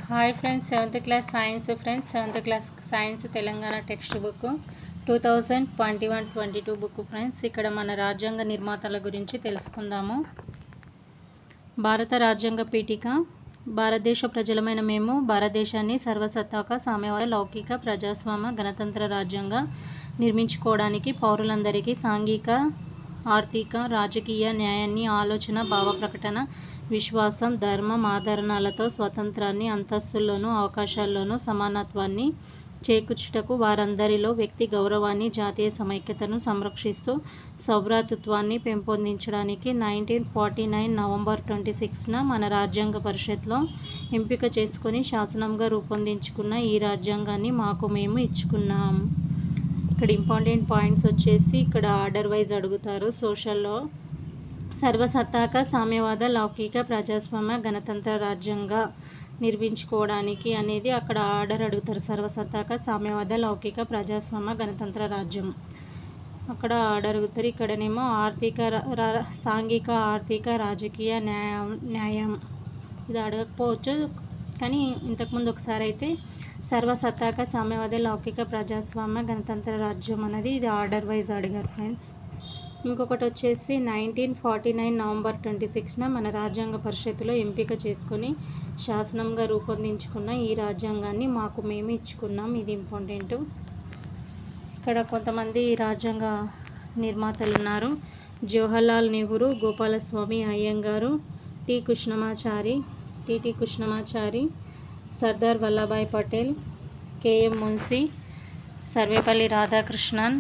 Hi friends, seventh class science friends, seventh class science Telangana text book 2021-22 book friends. ఇక్కడ మన రాజ్యాంగ నిర్మాతల గురించి తెలుసుకుందాము. భారత రాజ్యాంగ పీఠిక. భారతదేశ ప్రజలమైన మేము భారతదేశాన్ని సర్వసత్తాక సామ్యవాద లౌకిక ప్రజాస్వామ్య గణతంత్ర రాజ్యంగా నిర్మించుకోవడానికి పౌరులందరికీ సాంఘిక, ఆర్థిక, రాజకీయ న్యాయాన్ని, ఆలోచన, భావ ప్రకటన, విశ్వాసం, ధర్మం, ఆదరణలతో స్వతంత్రాన్ని, అంతస్తుల్లోనూ అవకాశాల్లోనూ సమానత్వాన్ని చేకూర్చుటకు, వారందరిలో వ్యక్తి గౌరవాన్ని, జాతీయ సమైక్యతను సంరక్షిస్తూ సౌభ్రాతృత్వాన్ని పెంపొందించడానికి 1949 నవంబర్ 26న మన రాజ్యాంగ పరిషత్లో ఎంపిక చేసుకొని శాసనంగా రూపొందించుకున్న ఈ రాజ్యాంగాన్ని మాకు మేము ఇచ్చుకున్నాం. ఇక్కడ ఇంపార్టెంట్ పాయింట్స్ వచ్చేసి ఇక్కడ ఆర్డర్ వైజ్ అడుగుతారు. సోషల్లో సర్వసత్తాక సామ్యవాద లౌకిక ప్రజాస్వామ్య గణతంత్ర రాజ్యంగా నిర్మించుకోవడానికి అనేది అక్కడ ఆర్డర్ అడుగుతారు. సర్వసత్తాక సామ్యవాద లౌకిక ప్రజాస్వామ్య గణతంత్ర రాజ్యం అక్కడ ఆర్డర్ అడుగుతారు. ఇక్కడనేమో సాంఘిక, ఆర్థిక, రాజకీయ న్యాయం ఇది అడగకపోవచ్చు, కానీ ఇంతకుముందు ఒకసారి అయితే సర్వసత్తాక సామ్యవాద లౌకిక ప్రజాస్వామ్య గణతంత్ర రాజ్యం అనేది ఇది ఆర్డర్ వైజ్ అడిగారు ఫ్రెండ్స్. ఇంకొకటి వచ్చేసి 1949 నవంబర్ 26న మన రాజ్యాంగ పరిషత్తులో ఎంపిక చేసుకొని శాసనంగా రూపొందించుకున్న ఈ రాజ్యాంగాన్ని మాకు మేము ఇచ్చుకున్నాం. ఇది ఇంపార్టెంట్. ఇక్కడ కొంతమంది రాజ్యాంగ నిర్మాతలు ఉన్నారు. Jawaharlal Nehru, Gopalaswami Ayyangar, TT Krishnamachari, Sardar Vallabhbhai Patel, KM Munshi, Sarvepalli Radhakrishnan,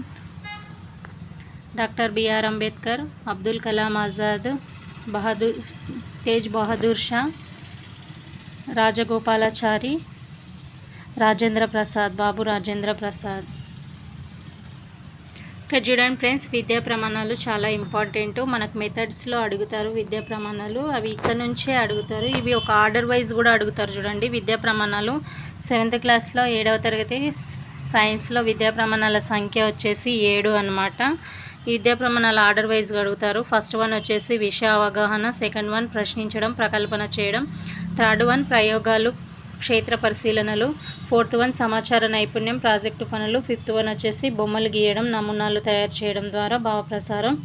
doctor BR Ambedkar, Abdul Kalam Azad, Tej Bahadur Shah, Rajagopalachari, Babu Rajendra Prasad. ఇక్కడ చూడండి ఫ్రెండ్స్, విద్యా ప్రమాణాలు చాలా ఇంపార్టెంట్. మనకు మెథడ్స్లో అడుగుతారు విద్యా ప్రమాణాలు, అవి ఇక్కడ నుంచే అడుగుతారు. ఇవి ఒక ఆర్డర్ వైజ్ కూడా అడుగుతారు. చూడండి, విద్యా ప్రమాణాలు 7th క్లాస్లో 7వ తరగతి సైన్స్లో విద్యా ప్రమాణాల సంఖ్య వచ్చేసి 7 అన్నమాట. ఈ విద్యా ప్రమాణాలు ఆర్డర్ వైజ్గా అడుగుతారు. ఫస్ట్ వన్ వచ్చేసి విషయ అవగాహన, సెకండ్ వన్ ప్రశ్నించడం, ప్రకల్పన చేయడం, థర్డ్ వన్ ప్రయోగాలు, క్షేత్ర పరిశీలనలు, ఫోర్త్ వన్ సమాచార నైపుణ్యం, ప్రాజెక్టు పనులు, ఫిఫ్త్ వన్ వచ్చేసి బొమ్మలు గీయడం, నమూనాలు తయారు చేయడం ద్వారా భావప్రసారం,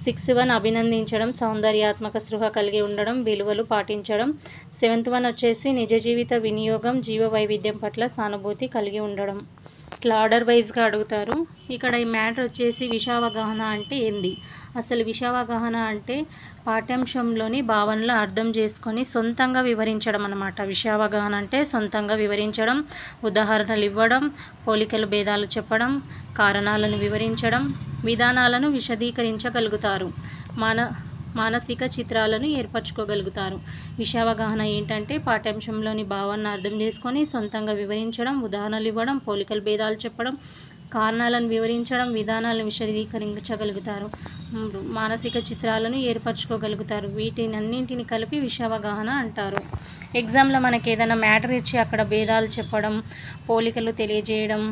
6th వన్ అభినందించడం, సౌందర్యాత్మక స్పృహ కలిగి ఉండడం, విలువలు పాటించడం, 7th వన్ వచ్చేసి నిజ జీవిత వినియోగం, జీవ వైవిధ్యం పట్ల సానుభూతి కలిగి ఉండడం. ఇట్లా ఆర్డర్ వైజ్గా అడుగుతారు. ఇక్కడ ఈ మ్యాటర్ వచ్చేసి విషయావగాహన అంటే ఏంది? అసలు విషయావగాహన అంటే పాఠ్యాంశంలోని భావనలు అర్థం చేసుకొని సొంతంగా వివరించడం అన్నమాట. విషయావగాహన అంటే సొంతంగా వివరించడం, ఉదాహరణలు ఇవ్వడం, పోలికలు భేదాలు చెప్పడం, కారణాలను వివరించడం, విధానాలను విశదీకరించగలుగుతారు, మానసిక చిత్రాలను ఏర్పరచుకోగలుగుతారు. విషయావగాహన ఏంటంటే పాఠ్యాంశంలోని భావాన్ని అర్థం చేసుకొని సొంతంగా వివరించడం, ఉదాహరణలు ఇవ్వడం, పోలికలు భేదాలు చెప్పడం, కారణాలను వివరించడం, విధానాలను విశదీకరించగలుగుతారు, మానసిక చిత్రాలను ఏర్పరచుకోగలుగుతారు. వీటినన్నింటిని కలిపి విషయావగాహన అంటారు. ఎగ్జామ్లో మనకి ఏదైనా మ్యాటర్ ఇచ్చి అక్కడ భేదాలు చెప్పడం, పోలికలు తెలియజేయడం,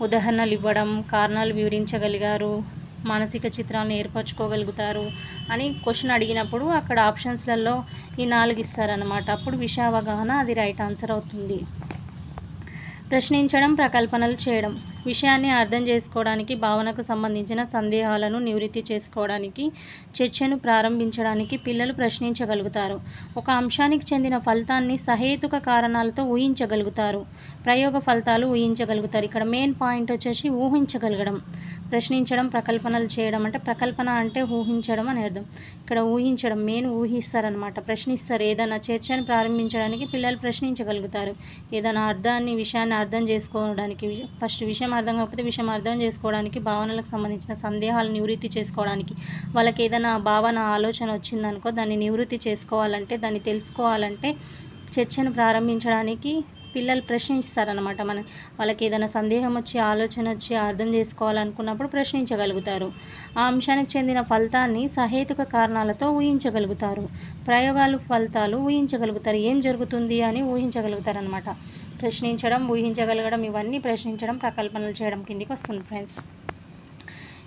ఉదాహరణలు ఇవ్వడం, కారణాలు వివరించగలిగారు, మానసిక చిత్రాలను ఏర్పరచుకోగలుగుతారు అని క్వశ్చన్ అడిగినప్పుడు అక్కడ ఆప్షన్స్లలో ఈ 4 ఇస్తారనమాట. అప్పుడు విషయావగాహన అది రైట్ ఆన్సర్ అవుతుంది. ప్రశ్నించడం, ప్రకల్పనలు చేయడం, విషయాన్ని అర్థం చేసుకోవడానికి, భావనకు సంబంధించిన సందేహాలను నివృత్తి చేసుకోవడానికి, చర్చను ప్రారంభించడానికి పిల్లలు ప్రశ్నించగలుగుతారు. ఒక అంశానికి చెందిన ఫలితాన్ని సహేతుక కారణాలతో ఊహించగలుగుతారు. ప్రయోగ ఫలితాలు ఊహించగలుగుతారు. ఇక్కడ మెయిన్ పాయింట్ వచ్చేసి ఊహించగలగడం. ప్రశ్నించడం, ప్రకల్పనలు చేయడం అంటే ప్రకల్పన అంటే ఊహించడం అని అర్థం. ఇక్కడ ఊహించడం మెయిన్ ఊహిస్తారనమాట, ప్రశ్నిస్తారు. ఏదైనా చర్చను ప్రారంభించడానికి పిల్లలు ప్రశ్నించగలుగుతారు. ఏదైనా విషయాన్ని అర్థం చేసుకోవడానికి, ఫస్ట్ విషయం అర్థం కాకపోతే విషయం అర్థం చేసుకోవడానికి, భావనలకు సంబంధించిన సందేహాలు నివృత్తి చేసుకోవడానికి, వాళ్ళకి ఏదైనా భావన ఆలోచన వచ్చిందనుకో దాన్ని నివృత్తి చేసుకోవాలంటే, దాన్ని తెలుసుకోవాలంటే చర్చను ప్రారంభించడానికి పిల్లలు ప్రశ్నిస్తారనమాట. వాళ్ళకి ఏదైనా సందేహం వచ్చి, ఆలోచన వచ్చి అర్థం చేసుకోవాలనుకున్నప్పుడు ప్రశ్నించగలుగుతారు. ఆ అంశానికి చెందిన ఫలితాన్ని సహేతుక కారణాలతో ఊహించగలుగుతారు. ఫలితాలు ఊహించగలుగుతారు. ఏం జరుగుతుంది అని ఊహించగలుగుతారు అనమాట. ప్రశ్నించడం, ఊహించగలగడం ఇవన్నీ ప్రశ్నించడం, ప్రకల్పనలు చేయడం కిందికి వస్తుంది ఫ్రెండ్స్.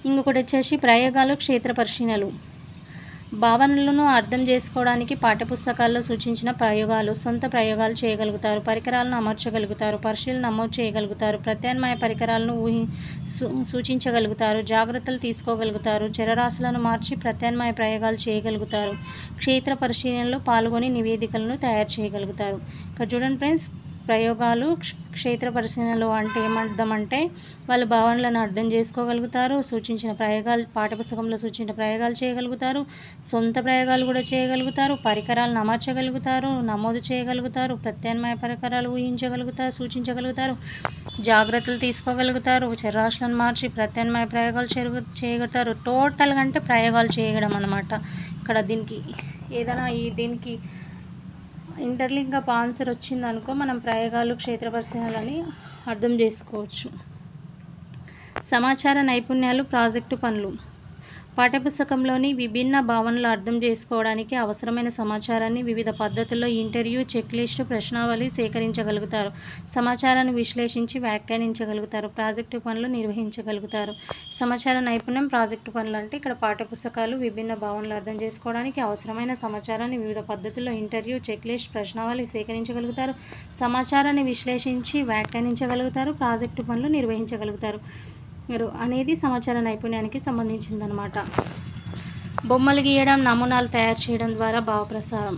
ఇంకొకటి వచ్చేసి ప్రయోగాలు, క్షేత్ర పరిశీలనలు. భావనలను అర్థం చేసుకోవడానికి పాఠ్యపుస్తకాల్లో సూచించిన ప్రయోగాలు, సొంత ప్రయోగాలు చేయగలుగుతారు. పరికరాలను అమర్చగలుగుతారు. పరిశీలన నమోదు చేయగలుగుతారు. ప్రత్యామ్నాయ పరికరాలను సూచించగలుగుతారు. జాగ్రత్తలు తీసుకోగలుగుతారు. చరరాశులను మార్చి ప్రత్యామ్నాయ ప్రయోగాలు చేయగలుగుతారు. క్షేత్ర పరిశీలనలో పాల్గొని నివేదికలను తయారు చేయగలుగుతారు. ఇక్కడ చూడండి ఫ్రెండ్స్, ప్రయోగాలు క్షేత్ర పరిశీలనలో అంటే ఏమర్థం అంటే వాళ్ళు భావనలను అర్థం చేసుకోగలుగుతారు. సూచించిన ప్రయోగాలు, పాఠ్యపుస్తకంలో సూచించిన ప్రయోగాలు చేయగలుగుతారు. సొంత ప్రయోగాలు కూడా చేయగలుగుతారు. పరికరాలను అమర్చగలుగుతారు. నమోదు చేయగలుగుతారు. ప్రత్యామ్నాయ పరికరాలు ఊహించగలుగుతారు, సూచించగలుగుతారు. జాగ్రత్తలు తీసుకోగలుగుతారు. చరరాశులను మార్చి ప్రత్యామ్నాయ ప్రయోగాలు చేయగలుగుతారు. టోటల్గా అంటే ప్రయోగాలు చేయడం అన్నమాట. ఇక్కడ దీనికి ఏదైనా దీనికి ఇంటర్లింక్ ఆన్సర్ వచ్చిందనుకో మనం ప్రయోగాలు, క్షేత్ర పరిశీలనలని అర్థం చేసుకోవచ్చు. సమాచార నైపుణ్యాలు, ప్రాజెక్టు పనులు. పాఠ్యపుస్తకంలోని విభిన్న భావనలు అర్థం చేసుకోవడానికి అవసరమైన సమాచారాన్ని వివిధ పద్ధతుల్లో ఇంటర్వ్యూ, చెక్ లిస్టు, ప్రశ్నావళి సేకరించగలుగుతారు. సమాచారాన్ని విశ్లేషించి వ్యాఖ్యానించగలుగుతారు. ప్రాజెక్టు పనులు నిర్వహించగలుగుతారు. సమాచార నైపుణ్యం, ప్రాజెక్టు పనులు అంటే ఇక్కడ పాఠ్యపుస్తకాలు విభిన్న భావనలు అర్థం చేసుకోవడానికి అవసరమైన సమాచారాన్ని వివిధ పద్ధతుల్లో ఇంటర్వ్యూ, చెక్ లిస్ట్, ప్రశ్నావళి సేకరించగలుగుతారు. సమాచారాన్ని విశ్లేషించి వ్యాఖ్యానించగలుగుతారు. ప్రాజెక్టు పనులు నిర్వహించగలుగుతారు అనేది సమాచార నైపుణ్యానికి సంబంధించిందనమాట. బొమ్మలు గీయడం, నమూనాలు తయారు చేయడం ద్వారా భావప్రసారం.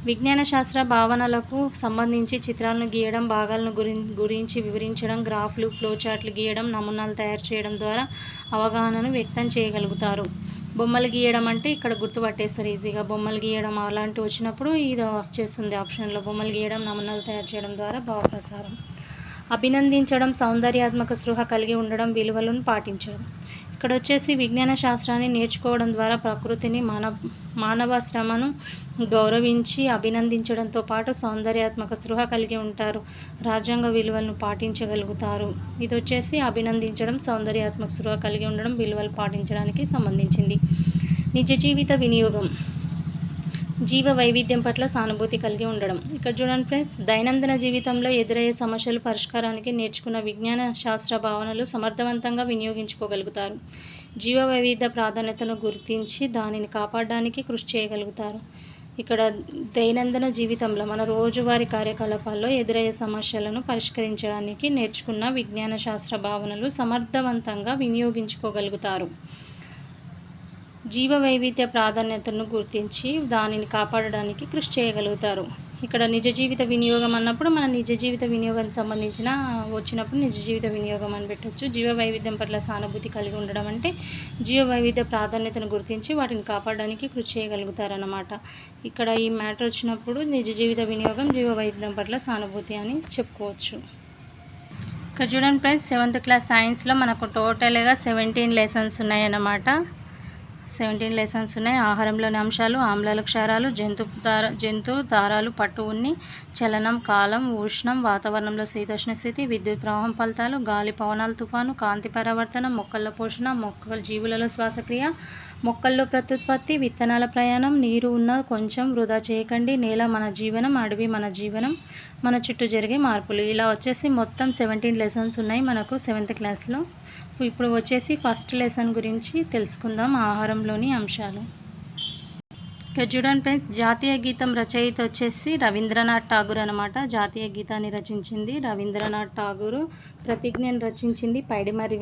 విజ్ఞాన శాస్త్ర భావనలకు సంబంధించి చిత్రాలను గీయడం, భాగాలను గురించి వివరించడం, గ్రాఫ్లు, ఫ్లోచార్ట్లు గీయడం, నమూనాలు తయారు చేయడం ద్వారా అవగాహనను వ్యక్తం చేయగలుగుతారు. బొమ్మలు గీయడం అంటే ఇక్కడ గుర్తుపట్టేస్తారు ఈజీగా. బొమ్మలు గీయడం అలాంటివి వచ్చినప్పుడు ఇది వచ్చేస్తుంది ఆప్షన్లో. బొమ్మలు గీయడం, నమూనాలు తయారు చేయడం ద్వారా భావప్రసారం. అభినందించడం, సౌందర్యాత్మక స్పృహ కలిగి ఉండడం, విలువలను పాటించడం. ఇక్కడ వచ్చేసి విజ్ఞాన శాస్త్రాన్ని నేర్చుకోవడం ద్వారా ప్రకృతిని, మానవ శ్రమను గౌరవించి అభినందించడంతో పాటు సౌందర్యాత్మక స్పృహ కలిగి ఉంటారు. రాజ్యాంగ విలువలను పాటించగలుగుతారు. ఇది వచ్చేసి అభినందించడం, సౌందర్యాత్మక స్పృహ కలిగి ఉండడం, విలువలు పాటించడానికి సంబంధించింది. నిజ జీవిత వినియోగం. జీవ వైవిధ్యం పట్ల సానుభూతి కలిగి ఉండడం. ఇక్కడ చూడండి ఫ్రెండ్స్, దైనందిన జీవితంలో ఎదురయ్యే సమస్యలు పరిష్కారానికి నేర్చుకున్న విజ్ఞాన శాస్త్ర భావనలు సమర్థవంతంగా వినియోగించుకోగలుగుతారు. జీవ వైవిధ్య ప్రాధాన్యతను గుర్తించి దానిని కాపాడడానికి కృషి చేయగలుగుతారు. ఇక్కడ దైనందిన జీవితంలో మన రోజువారీ కార్యకలాపాల్లో ఎదురయ్యే సమస్యలను పరిష్కరించడానికి నేర్చుకున్న విజ్ఞాన శాస్త్ర భావనలు సమర్థవంతంగా వినియోగించుకోగలుగుతారు. జీవ వైవిధ్య ప్రాధాన్యతను గుర్తించి దానిని కాపాడడానికి కృషి చేయగలుగుతారు. ఇక్కడ నిజ జీవిత వినియోగం అన్నప్పుడు మన నిజ జీవిత వినియోగానికి సంబంధించిన వచ్చినప్పుడు నిజ జీవిత వినియోగం అని పెట్టవచ్చు. జీవ వైవిధ్యం పట్ల సానుభూతి కలిగి ఉండడం అంటే జీవ వైవిధ్య ప్రాధాన్యతను గుర్తించి వాటిని కాపాడడానికి కృషి చేయగలుగుతారన్నమాట. ఇక్కడ ఈ మ్యాటర్ వచ్చినప్పుడు నిజ జీవిత వినియోగం, జీవ వైవిధ్యం పట్ల సానుభూతి అని చెప్పుకోవచ్చు. ఇక్కడ చూడండి ఫ్రెండ్స్, 7th క్లాస్ సైన్స్లో మనకు టోటల్గా 17 లెసన్స్ ఉన్నాయన్నమాట. 17 లెసన్స్ ఉన్నాయి. ఆహారంలోని అంశాలు, ఆమ్లాలు, క్షారాలు, జంతు దారాలు, పట్టు ఉన్ని, చలనం, కాలం, ఉష్ణం, వాతావరణంలో శీతోష్ణ స్థితి, విద్యుత్ ప్రవాహం ఫలితాలు, గాలి పవనాలు, తుఫాను, కాంతి పరావర్తనం, మొక్కల్లో పోషణ, జీవులలో శ్వాసక్రియ, మొక్కల్లో ప్రత్యుత్పత్తి, విత్తనాల ప్రయాణం, నీరు ఉన్న కొంచెం వృధా చేయకండి, నేల మన జీవనం, అడవి మన జీవనం, మన చుట్టూ జరిగే మార్పులు. ఇలా వచ్చేసి మొత్తం 17 లెసన్స్ ఉన్నాయి మనకు 7th క్లాస్లో. ఇప్పుడు వచ్చేసి ఫస్ట్ లెసన్ గురించి తెలుసుకుందాం, ఆహారంలోని అంశాలు. ఇక్కడ చూడండి ఫ్రెండ్స్, జాతీయ గీతం రచయిత వచ్చేసి రవీంద్రనాథ్ ఠాగూర్ అనమాట. జాతీయ గీతాన్ని రచించింది రవీంద్రనాథ్ ఠాగూర్. ప్రతిజ్ఞను రచించింది పైడిమర్రి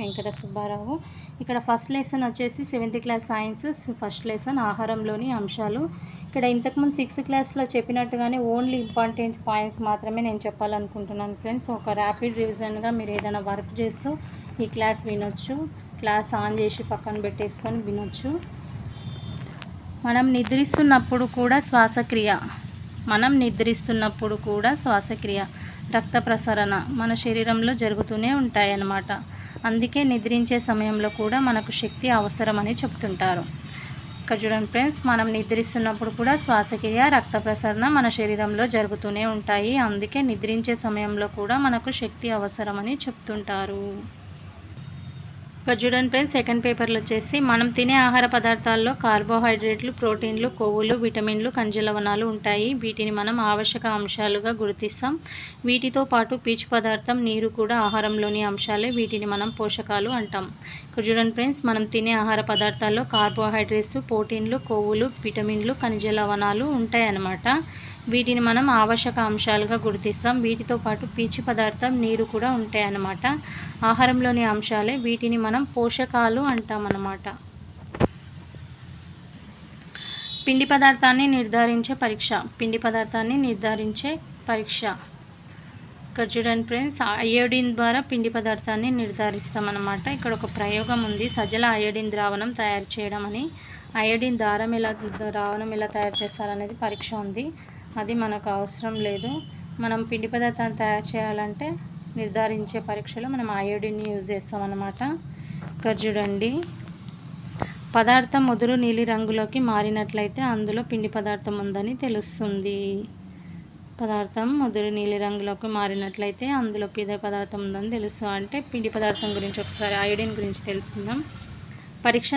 వెంకట సుబ్బారావు. ఇక్కడ ఫస్ట్ లెసన్ వచ్చేసి 7th class science first lesson ఆహారంలోని అంశాలు. ఇక్కడ ఇంతకుముందు 6th క్లాస్లో చెప్పినట్టుగానే ఓన్లీ ఇంపార్టెంట్ పాయింట్స్ మాత్రమే నేను చెప్పాలనుకుంటున్నాను ఫ్రెండ్స్. ఒక ర్యాపిడ్ రివిజన్గా మీరు ఏదైనా వర్క్ చేస్తూ ఈ క్లాస్ వినొచ్చు. క్లాస్ ఆన్ చేసి పక్కన పెట్టేసుకొని వినొచ్చు. మనం నిద్రిస్తున్నప్పుడు కూడా శ్వాసక్రియ, రక్త ప్రసరణ మన శరీరంలో జరుగుతూనే ఉంటాయన్నమాట. అందుకే నిద్రించే సమయంలో కూడా మనకు శక్తి అవసరమని చెప్తుంటారు. ఇక్కడ చూడండి ఫ్రెండ్స్, మనం నిద్రిస్తున్నప్పుడు కూడా శ్వాసక్రియ, రక్త ప్రసరణ మన శరీరంలో జరుగుతూనే ఉంటాయి. అందుకే నిద్రించే సమయంలో కూడా మనకు శక్తి అవసరమని చెప్తుంటారు. ఇక్కడ చూడండి ఫ్రెండ్స్, సెకండ్ పేపర్లో వచ్చేసి మనం తినే ఆహార పదార్థాల్లో కార్బోహైడ్రేట్లు, ప్రోటీన్లు, కొవ్వులు, విటమిన్లు, ఖనిజ లవణాలు ఉంటాయి. వీటిని మనం ఆవశ్యక అంశాలుగా గుర్తిస్తాం. వీటితో పాటు పీచు పదార్థం, నీరు కూడా ఆహారంలోని అంశాలే. వీటిని మనం పోషకాలు అంటాం. ఇక్కడ చూడండి ఫ్రెండ్స్, మనం తినే ఆహార పదార్థాల్లో కార్బోహైడ్రేట్స్, ప్రోటీన్లు, కొవ్వులు, విటమిన్లు, ఖనిజ లవణాలు ఉంటాయన్నమాట. వీటిని మనం ఆవశ్యక అంశాలుగా గుర్తిస్తాం. వీటితో పాటు పీచు పదార్థం, నీరు కూడా ఉంటాయన్నమాట. ఆహారంలోని అంశాలే. వీటిని మనం పోషకాలు అంటామన్నమాట. పిండి పదార్థాన్ని నిర్ధారించే పరీక్ష. పిండి పదార్థాన్ని నిర్ధారించే పరీక్ష. ఇక్కడ చూడండి ఫ్రెండ్స్, అయోడిన్ ద్వారా పిండి పదార్థాన్ని నిర్ధారిస్తామన్నమాట. ఇక్కడ ఒక ప్రయోగం ఉంది, సజల అయోడిన్ ద్రావణం తయారు చేయడం అని. అయోడిన్ ద్రావణం ఎలా తయారు చేస్తారనేది పరీక్ష ఉంది. అది మనకు అవసరం లేదు. మనం పిండి పదార్థాన్ని తయారు చేయాలంటే నిర్ధారించే పరీక్షలో మనం అయోడిన్ని యూజ్ చేస్తామన్నమాట. ఇక్కడ చూడండి, పదార్థం ముదురు నీలి రంగులోకి మారినట్లయితే అందులో పిండి పదార్థం ఉందని తెలుస్తుంది. పదార్థం ముదురు నీలి రంగులోకి మారినట్లయితే అందులో పిండి పదార్థం ఉందని తెలుస్తుంది. అంటే పిండి పదార్థం గురించి ఒకసారి అయోడిన్ గురించి తెలుసుకుందాం. పరీక్ష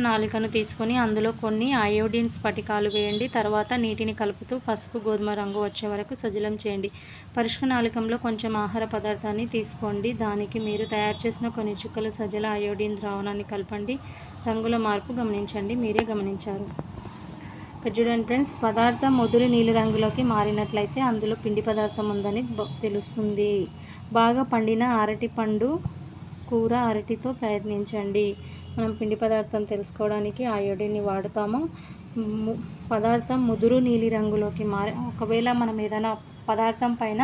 నాళికను తీసుకొని అందులో కొన్ని అయోడిన్ స్ఫటికాలు వేయండి. తర్వాత నీటిని కలుపుతూ పసుపు గోధుమ రంగు వచ్చే వరకు సజలం చేయండి. పరీక్ష నాళికంలో కొంచెం ఆహార పదార్థాన్ని తీసుకోండి. దానికి మీరు తయారు చేసిన కొన్ని చుక్కల సజల అయోడిన్ ద్రావణాన్ని కలపండి. రంగుల మార్పు గమనించండి. మీరే గమనించారు. ఇక్కడ చూడండి ఫ్రెండ్స్, పదార్థం ముదురు నీలి రంగులోకి మారినట్లయితే అందులో పిండి పదార్థం ఉందని తెలుస్తుంది. బాగా పండిన అరటి పండు కూర అరటితో ప్రయత్నించండి. మనం పిండి పదార్థం తెలుసుకోవడానికి అయోడిన్ని వాడుతాము. పదార్థం ముదురు నీలి రంగులోకి ఒకవేళ మనం ఏదైనా పదార్థం పైన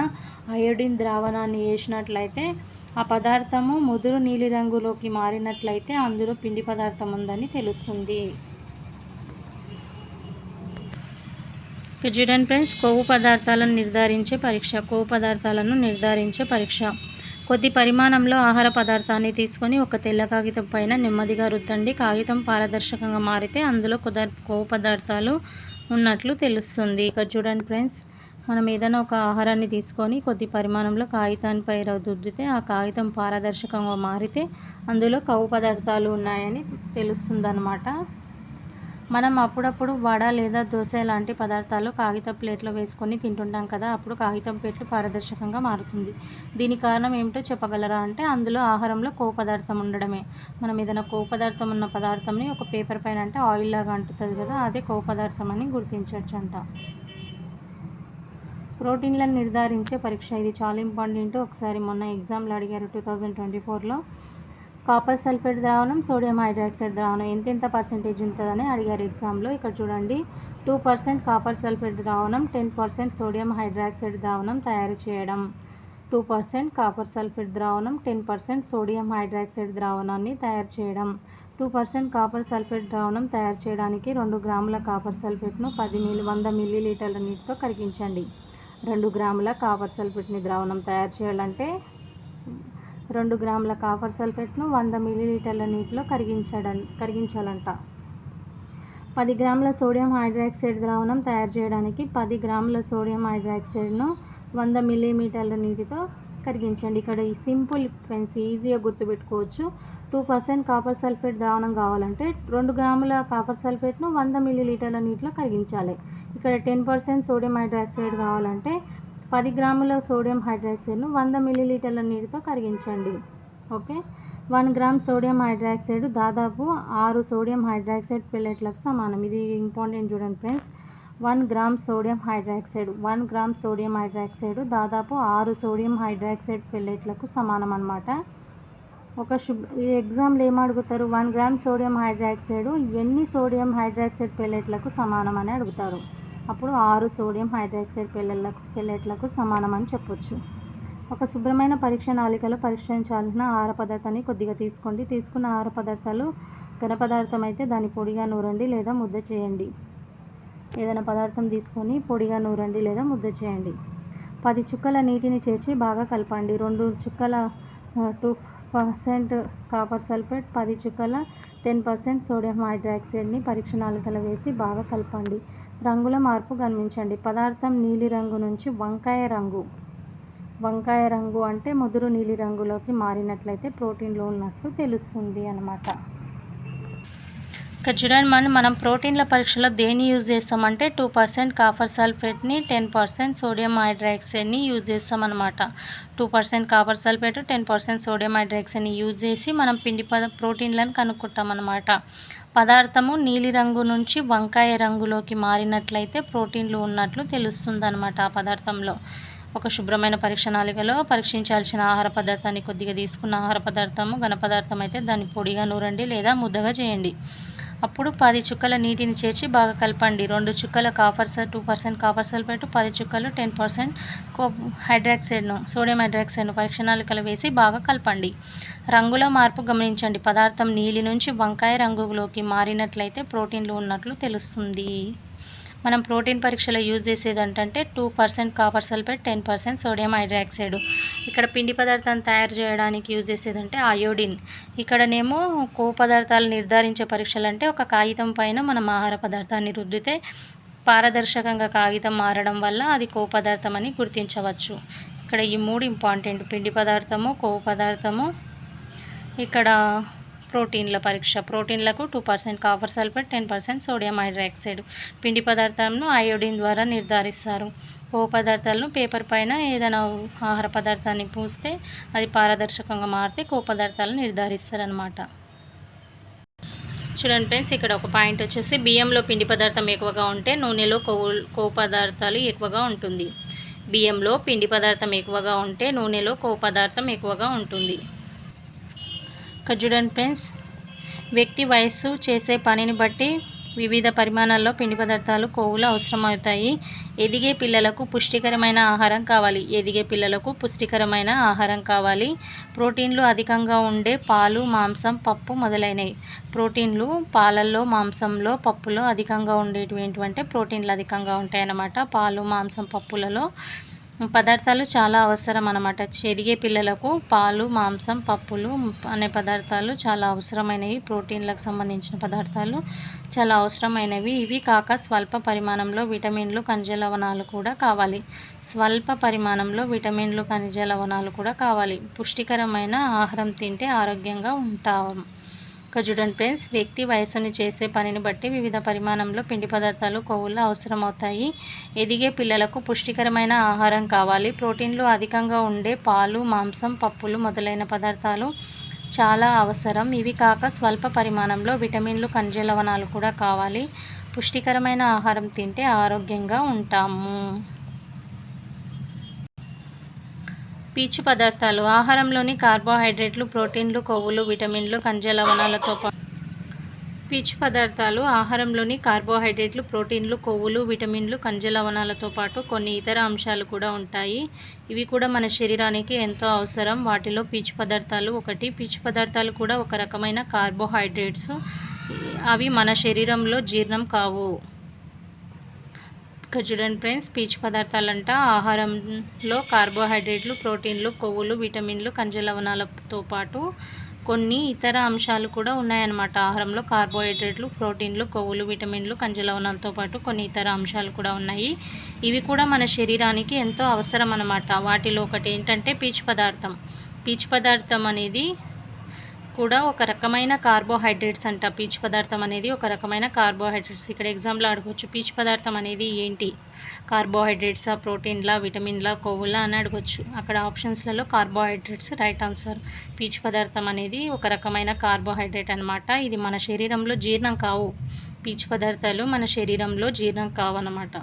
అయోడిన్ ద్రావణాన్ని వేసినట్లయితే ఆ పదార్థము ముదురు నీలి రంగులోకి మారినట్లయితే అందులో పిండి పదార్థం ఉందని తెలుస్తుంది. చూడండి ఫ్రెండ్స్, కొవ్వు పదార్థాలను నిర్ధారించే పరీక్ష. కొద్ది పరిమాణంలో ఆహార పదార్థాన్ని తీసుకొని ఒక తెల్ల కాగితం పైన నెమ్మదిగా రుద్దండి. కాగితం పారదర్శకంగా మారితే అందులో కొవ్వు పదార్థాలు ఉన్నట్లు తెలుస్తుంది. ఇక్కడ చూడండి ఫ్రెండ్స్, మనం ఏదైనా ఒక ఆహారాన్ని తీసుకొని కొద్ది పరిమాణంలో కాగితానిపై రుద్దితే ఆ కాగితం పారదర్శకంగా మారితే అందులో కొవ్వు పదార్థాలు ఉన్నాయని తెలుస్తుంది అన్నమాట. మనం అప్పుడప్పుడు వడ లేదా దోశ లాంటి పదార్థాలు కాగితం ప్లేట్లో వేసుకొని తింటుంటాం కదా, అప్పుడు కాగితం ప్లేట్లు పారదర్శకంగా మారుతుంది. దీని కారణం ఏమిటో చెప్పగలరా అంటే అందులో ఆహారంలో కొవ్వు పదార్థం ఉండడమే. మనం ఏదైనా కొవ్వు పదార్థం ఉన్న పదార్థంని ఒక పేపర్ పైన అంటే ఆయిల్ లాగా అంటుతుంది కదా, అదే కొవ్వు పదార్థం అని గుర్తించవచ్చు అంట. ప్రోటీన్లను నిర్ధారించే పరీక్ష. ఇది చాలా ఇంపార్టెంట్. ఒకసారి మొన్న ఎగ్జామ్లో అడిగారు 2024లో. కాపర్ సల్ఫేట్ ద్రావణం, సోడియం హైడ్రాక్సైడ్ ద్రావణం ఎంతెంత పర్సెంటేజ్ ఉంటుందని అడిగారు ఎగ్జామ్లో. ఇక్కడ చూడండి, 2% కాపర్ సల్ఫేట్ ద్రావణం, 10% సోడియం హైడ్రాక్సైడ్ ద్రావణం తయారు చేయడం. 2% కాపర్ సల్ఫేట్ ద్రావణం, 10% సోడియం హైడ్రాక్సైడ్ ద్రావణాన్ని తయారు చేయడం. 2% కాపర్ సల్ఫేట్ ద్రావణం తయారు చేయడానికి 2 గ్రాముల కాపర్ సల్ఫేట్ను 100 మిల్లీలీటర్ల నీటితో కరిగించండి. 2 గ్రాముల కాపర్ సల్ఫేట్ని ద్రావణం తయారు చేయాలంటే 2 గ్రాముల కాపర్ సల్ఫేట్ను 100 మిల్లీలీటర్ల నీటిలో కరిగించాలంట. 10 గ్రాముల సోడియం హైడ్రాక్సైడ్ ద్రావణం తయారు చేయడానికి 10 గ్రాముల సోడియం హైడ్రాక్సైడ్ను 100 మిల్లీలీటర్ల నీటితో కరిగించండి. ఇక్కడ ఈ సింపుల్ ఫ్రెండ్స్, ఈజీగా గుర్తుపెట్టుకోవచ్చు. 2% కాపర్ సల్ఫేట్ ద్రావణం కావాలంటే 2 గ్రాముల కాపర్ సల్ఫేట్ను 100 మిల్లీలీటర్ల నీటిలో కరిగించాలి. ఇక్కడ 10% సోడియం హైడ్రాక్సైడ్ కావాలంటే 10 గ్రాముల సోడియం హైడ్రాక్సైడ్ను 100 మిల్లీలీటర్ల నీటితో కరిగించండి. ఓకే. 1 గ్రామ్ సోడియం హైడ్రాక్సైడ్ దాదాపు 6 సోడియం హైడ్రాక్సైడ్ పెల్లెట్లకు సమానం. ఇది ఇంపార్టెంట్ చూడండి ఫ్రెండ్స్. 1 గ్రామ్ సోడియం హైడ్రాక్సైడ్ దాదాపు 6 సోడియం హైడ్రాక్సైడ్ పెల్లెట్లకు సమానం అన్నమాట. ఈ ఎగ్జామ్లో ఏం అడుగుతారు, 1 గ్రామ్ సోడియం హైడ్రాక్సైడ్ ఎన్ని సోడియం హైడ్రాక్సైడ్ పెల్లెట్లకు సమానం అని అడుగుతారు. అప్పుడు 6 సోడియం హైడ్రాక్సైడ్ పెల్లెట్లకు సమానం అని చెప్పొచ్చు. ఒక శుభ్రమైన పరీక్ష నాళికలో పరీక్షించాల్సిన ఆహార పదార్థాన్ని కొద్దిగా తీసుకోండి. తీసుకున్న ఆహార పదార్థాలు ఘన పదార్థం అయితే దాన్ని పొడిగా నూరండి లేదా ముద్ద చేయండి. ఏదైనా పదార్థం తీసుకొని పొడిగా నూరండి లేదా ముద్ద చేయండి. 10 చుక్కల నీటిని చేర్చి బాగా కలపండి. 2 చుక్కల 2% కాపర్ సల్ఫేట్, 10 చుక్కల 10% సోడియం హైడ్రాక్సైడ్ని పరీక్ష నాళికలో వేసి బాగా కలపండి. రంగుల మార్పు గమనించండి. పదార్థం నీలి రంగు నుంచి వంకాయ రంగు వంకాయ రంగు అంటే ముదురు నీలి రంగులోకి మారినట్లయితే ప్రోటీన్లో ఉన్నట్లు తెలుస్తుంది అన్నమాట. ఇక్కడ చూడండి, మనం ప్రోటీన్ల పరీక్షలో దేన్ని యూజ్ చేస్తామంటే 2% కాపర్ సల్ఫేట్ని, 10% సోడియం హైడ్రాక్సైడ్ని యూజ్ చేస్తామన్నమాట. 2% కాపర్ సల్ఫేట్, 10% సోడియం హైడ్రాక్సైడ్ని యూజ్ చేసి మనం ప్రోటీన్లను కనుక్కుంటామన్నమాట. పదార్థము నీలిరంగు నుంచి వంకాయ రంగులోకి మారినట్లయితే ప్రోటీన్లు ఉన్నట్లు తెలుస్తుందన్నమాట. ఆ పదార్థంలో ఒక శుభ్రమైన పరీక్ష నాళికలో పరీక్షించాల్సిన ఆహార పదార్థాన్ని కొద్దిగా తీసుకున్న ఆహార పదార్థము ఘన పదార్థం అయితే దాన్ని పొడిగా నూరండి లేదా ముద్దగా చేయండి. అప్పుడు 10 చుక్కల నీటిని చేర్చి బాగా కలపండి. 2 చుక్కల 2% కాపర్ సల్ఫేట్, 10 చుక్కలు 10% సోడియం హైడ్రాక్సైడ్ను పరీక్ష నాళికలో వేసి బాగా కలపండి. రంగుల మార్పు గమనించండి. పదార్థం నీలి నుంచి వంకాయ రంగులోకి మారినట్లయితే ప్రోటీన్లు ఉన్నట్లు తెలుస్తుంది. మనం ప్రోటీన్ పరీక్షలో యూజ్ చేసేది ఏంటంటే 2% కాపర్ సల్ఫేట్, 10% సోడియం హైడ్రాక్సైడ్. ఇక్కడ పిండి పదార్థాన్ని తయారు చేయడానికి యూజ్ చేసేది అంటే అయోడిన్. ఇక్కడనేమో కొవ్వు పదార్థాలు నిర్ధారించే పరీక్షలు అంటే ఒక కాగితం పైన మనం ఆహార పదార్థాన్ని రుద్దితే పారదర్శకంగా కాగితం మారడం వల్ల అది కొవ్వు పదార్థం అని గుర్తించవచ్చు. ఇక్కడ ఈ 3 ఇంపార్టెంట్: పిండి పదార్థము, కొవ్వు పదార్థము, ఇక్కడ ప్రోటీన్ల పరీక్ష. ప్రోటీన్లకు 2% కాపర్ సల్ఫేట్, 10% సోడియం హైడ్రాక్సైడ్. పిండి పదార్థాలను అయోడిన్ ద్వారా నిర్ధారిస్తారు. కొవ్వు పదార్థాలను పేపర్ పైన ఏదైనా ఆహార పదార్థాన్ని పూస్తే అది పారదర్శకంగా మారితే కొవ్వు పదార్థాలను నిర్ధారిస్తారనమాట. చూడండి ఫ్రెండ్స్, ఇక్కడ ఒక పాయింట్ వచ్చేసి బియ్యంలో పిండి పదార్థం ఎక్కువగా ఉంటే నూనెలో కొవ్వు పదార్థాలు ఎక్కువగా ఉంటుంది. బియ్యంలో పిండి పదార్థం ఎక్కువగా ఉంటే నూనెలో కొవ్వు పదార్థం ఎక్కువగా ఉంటుంది. ఇక్కడ చూడండి ఫ్రెండ్స్, వ్యక్తి వయస్సు, చేసే పనిని బట్టి వివిధ పరిమాణాల్లో పిండి పదార్థాలు, కొవ్వులు అవసరమవుతాయి. ఎదిగే పిల్లలకు పుష్టికరమైన ఆహారం కావాలి. ప్రోటీన్లు అధికంగా ఉండే పాలు, మాంసం, పప్పు మొదలైనవి. ప్రోటీన్లు పాలల్లో, మాంసంలో, పప్పులో అధికంగా ఉండేటివి ఏంటంటే ప్రోటీన్లు అధికంగా ఉంటాయి అన్నమాట. పాలు, మాంసం, పప్పులలో పదార్థాలు చాలా అవసరం అన్నమాట. ఎదిగే పిల్లలకు పాలు, మాంసం, పప్పులు అనే పదార్థాలు చాలా అవసరమైనవి. ప్రోటీన్లకు సంబంధించిన పదార్థాలు చాలా అవసరమైనవి. ఇవి కాక స్వల్ప పరిమాణంలో విటమిన్లు, ఖనిజ లవణాలు కూడా కావాలి. పుష్టికరమైన ఆహారం తింటే ఆరోగ్యంగా ఉంటాం. ఇక్కడ చూడండి ఫ్రెండ్స్, వ్యక్తి వయసుని, చేసే పనిని బట్టి వివిధ పరిమాణంలో పిండి పదార్థాలు, కొవ్వులు అవసరమవుతాయి. ఎదిగే పిల్లలకు పుష్టికరమైన ఆహారం కావాలి. ప్రోటీన్లు అధికంగా ఉండే పాలు, మాంసం, పప్పులు మొదలైన పదార్థాలు చాలా అవసరం. ఇవి కాక స్వల్ప పరిమాణంలో విటమిన్లు, ఖనిజ లవణాలు కూడా కావాలి. పుష్టికరమైన ఆహారం తింటే ఆరోగ్యంగా ఉంటాము. పీచు పదార్థాలు. ఆహారంలోని కార్బోహైడ్రేట్లు, ప్రోటీన్లు, కొవ్వులు, విటమిన్లు, ఖనిజ లవణాలతో పాటు పీచు పదార్థాలు ఆహారంలోని కార్బోహైడ్రేట్లు, ప్రోటీన్లు, కొవ్వులు, విటమిన్లు, ఖనిజ లవణాలతో పాటు కొన్ని ఇతర అంశాలు కూడా ఉంటాయి. ఇవి కూడా మన శరీరానికి ఎంతో అవసరం. వాటిలో పీచు పదార్థాలు ఒకటి. పీచు పదార్థాలు కూడా ఒక రకమైన కార్బోహైడ్రేట్స్. అవి మన శరీరంలో జీర్ణం కావు. ఇక్కడ చూడండి ఫ్రెండ్స్, పీచు పదార్థాలంట ఆహారంలో కార్బోహైడ్రేట్లు, ప్రోటీన్లు, కొవ్వులు, విటమిన్లు, ఖనిజ లవణాలతో పాటు కొన్ని ఇతర అంశాలు కూడా ఉన్నాయన్నమాట. ఆహారంలో కార్బోహైడ్రేట్లు, ప్రోటీన్లు, కొవ్వులు, విటమిన్లు, ఖనిజ లవణాలతో పాటు కొన్ని ఇతర అంశాలు కూడా ఉన్నాయి. ఇవి కూడా మన శరీరానికి ఎంతో అవసరం అన్నమాట. వాటిలో ఒకటి ఏంటంటే పీచు పదార్థం. పీచు పదార్థం అనేది కూడా ఒక రకమైన కార్బోహైడ్రేట్స్ అంట. పీచు పదార్థం అనేది ఒక రకమైన కార్బోహైడ్రేట్స్. ఇక్కడ ఎగ్జామ్లో అడగవచ్చు, పీచు పదార్థం అనేది ఏంటి, కార్బోహైడ్రేట్సా, ప్రోటీన్లా, విటమిన్లా, కొవ్వులా అని అడగవచ్చు. అక్కడ ఆప్షన్స్లలో కార్బోహైడ్రేట్స్ రైట్ ఆన్సర్. పీచు పదార్థం అనేది ఒక రకమైన కార్బోహైడ్రేట్ అనమాట. ఇది మన శరీరంలో జీర్ణం కావు. పీచు పదార్థాలు మన శరీరంలో జీర్ణం కావన్నమాట.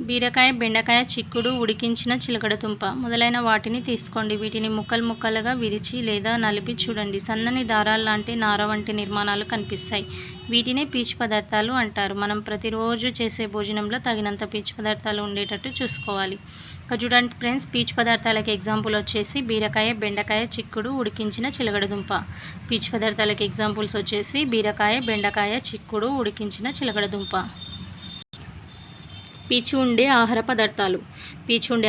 బీరకాయ, బెండకాయ, చిక్కుడు, ఉడికించిన చిలకడదుంప మొదలైన వాటిని తీసుకోండి. వీటిని ముక్కలు ముక్కలుగా విరిచి లేదా నలిపి చూడండి. సన్నని దారాలు లాంటి నార వంటి నిర్మాణాలు కనిపిస్తాయి. వీటినే పీచు పదార్థాలు అంటారు. మనం ప్రతిరోజు చేసే భోజనంలో తగినంత పీచు పదార్థాలు ఉండేటట్టు చూసుకోవాలి. ఇక చూడండి ఫ్రెండ్స్, పీచు పదార్థాలకి ఎగ్జాంపుల్ వచ్చేసి బీరకాయ, బెండకాయ, చిక్కుడు, ఉడికించిన చిలకడదుంప. పీచు పదార్థాలకి ఎగ్జాంపుల్స్ వచ్చేసి బీరకాయ, బెండకాయ, చిక్కుడు, ఉడికించిన చిలకడదుంప. పీచు ఉండే ఆహార పదార్థాలు. పీచు ఉండే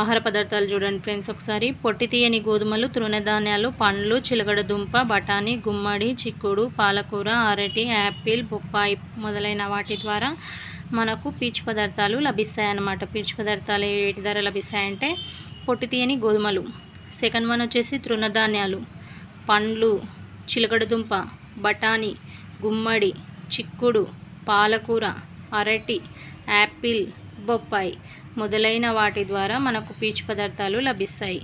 ఆహార పదార్థాలు చూడండి ఫ్రెండ్స్ ఒకసారి. పొట్టి తీయని గోధుమలు, తృణధాన్యాలు, పండ్లు, చిలకడ దుంప, బఠానీ, గుమ్మడి, చిక్కుడు, పాలకూర, అరటి, యాపిల్, బొప్పాయి మొదలైన వాటి ద్వారా మనకు పీచు పదార్థాలు లభిస్తాయన్నమాట. పీచు పదార్థాలు వేటి ద్వారా లభిస్తాయంటే పొట్టి తీయని గోధుమలు. సెకండ్ వన్ వచ్చేసి తృణధాన్యాలు, పండ్లు, చిలకడ దుంప, బఠానీ, గుమ్మడి, చిక్కుడు, పాలకూర, అరటి, యాపిల్, బొప్పాయి మొదలైన వాటి ద్వారా మనకు పీచు పదార్థాలు లభిస్తాయి.